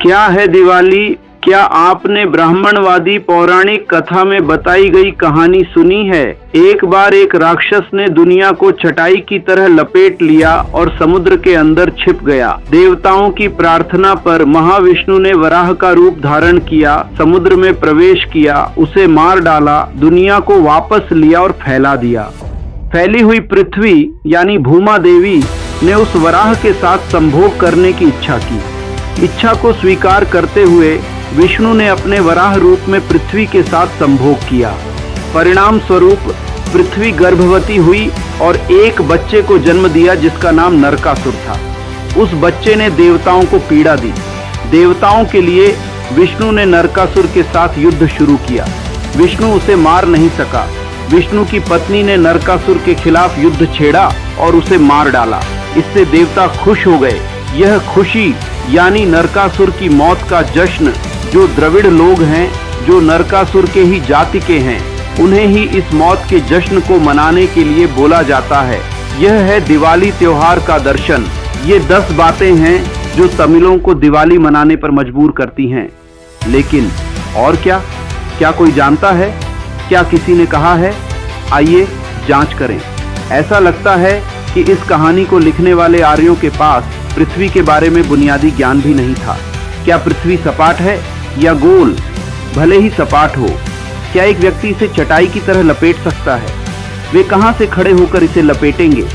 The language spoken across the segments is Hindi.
क्या है दिवाली? क्या आपने ब्राह्मणवादी पौराणिक कथा में बताई गई कहानी सुनी है? एक बार एक राक्षस ने दुनिया को चटाई की तरह लपेट लिया और समुद्र के अंदर छिप गया। देवताओं की प्रार्थना पर महाविष्णु ने वराह का रूप धारण किया, समुद्र में प्रवेश किया, उसे मार डाला, दुनिया को वापस लिया और फैला दिया। फैली हुई पृथ्वी यानी भूमा देवी ने उस वराह के साथ संभोग करने की इच्छा की। इच्छा को स्वीकार करते हुए विष्णु ने अपने वराह रूप में पृथ्वी के साथ संभोग किया। परिणाम स्वरूप पृथ्वी गर्भवती हुई और एक बच्चे को जन्म दिया जिसका नाम नरकासुर था। उस बच्चे ने देवताओं को पीड़ा दी। देवताओं के लिए विष्णु ने नरकासुर के साथ युद्ध शुरू किया। विष्णु उसे मार नहीं सका। विष्णु की पत्नी ने नरकासुर के खिलाफ युद्ध छेड़ा और उसे मार डाला। इससे देवता खुश हो गए। यह खुशी यानी नरकासुर की मौत का जश्न, जो द्रविड़ लोग हैं, जो नरकासुर के ही जाति के हैं, उन्हें ही इस मौत के जश्न को मनाने के लिए बोला जाता है। यह है दिवाली त्योहार का दर्शन। ये 10 बातें हैं जो तमिलों को दिवाली मनाने पर मजबूर करती हैं। लेकिन और क्या? क्या कोई जानता है? क्या किसी ने कहा है? आइए जांच करें। ऐसा लगता है कि इस कहानी को लिखने वाले आर्यों के पास पृथ्वी के बारे में बुनियादी ज्ञान भी नहीं था। क्या पृथ्वी सपाट है या गोल? भले ही सपाट हो, क्या एक व्यक्ति इसे चटाई की तरह लपेट सकता है? वे कहां से खड़े होकर इसे लपेटेंगे?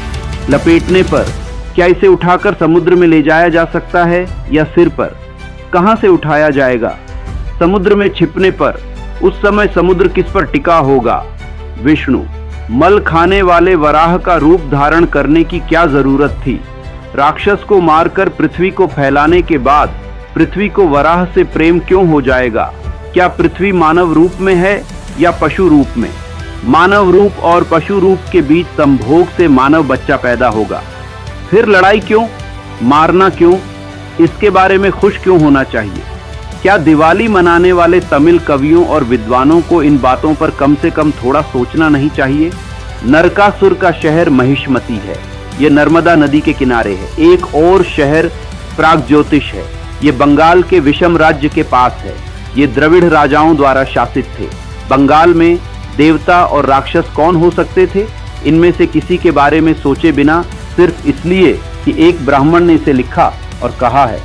लपेटने पर क्या इसे उठाकर समुद्र में ले जाया जा सकता है या सिर पर? कहां से उठाया जाएगा? समुद्र में छिपने पर उस समय समुद्र किस पर टिका होगा? विष्णु। मल खाने वाले वराह का रूप धारण करने की क्या जरूरत थी? राक्षस को मारकर पृथ्वी को फैलाने के बाद पृथ्वी को वराह से प्रेम क्यों हो जाएगा? क्या पृथ्वी मानव रूप में है या पशु रूप में? मानव रूप और पशु रूप के बीच संभोग से मानव बच्चा पैदा होगा। फिर लड़ाई क्यों? मारना क्यों? इसके बारे में खुश क्यों होना चाहिए? क्या दिवाली मनाने वाले तमिल कवियों और विद्वानों को इन बातों पर कम से कम थोड़ा सोचना नहीं चाहिए? नरकासुर का शहर महिष्मती है। ये नर्मदा नदी के किनारे है। एक और शहर प्रागज्योतिष है। ये बंगाल के विषम राज्य के पास है। ये द्रविड़ राजाओं द्वारा शासित थे। बंगाल में देवता और राक्षस कौन हो सकते थे? इनमें से किसी के बारे में सोचे बिना सिर्फ इसलिए कि एक ब्राह्मण ने इसे लिखा और कहा है।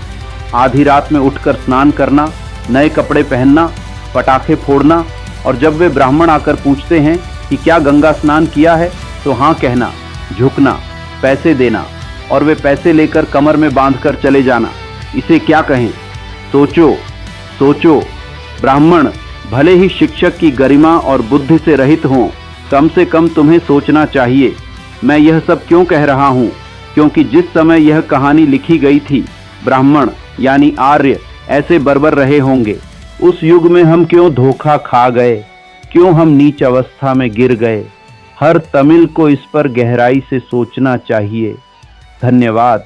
आधी रात में उठकर स्नान करना, नए कपड़े पहनना, पटाखे फोड़ना, और जब वे ब्राह्मण आकर पूछते हैं कि क्या गंगा स्नान किया है, तो हाँ कहना, झुकना, पैसे देना, और वे पैसे लेकर कमर में बांधकर चले जाना। इसे क्या कहें? सोचो, सोचो। ब्राह्मण भले ही शिक्षक की गरिमा और बुद्धि से रहित हों, कम से कम तुम्हें सोचना चाहिए। मैं यह सब क्यों कह रहा हूँ? क्योंकि जिस समय यह कहानी लिखी गई थी, ब्राह्मण यानी आर्य ऐसे बर्बर रहे होंगे। उस युग में हम क्यों धोखा खा गए? क्यों हम नीच अवस्था में गिर गए? हर तमिल को इस पर गहराई से सोचना चाहिए। धन्यवाद।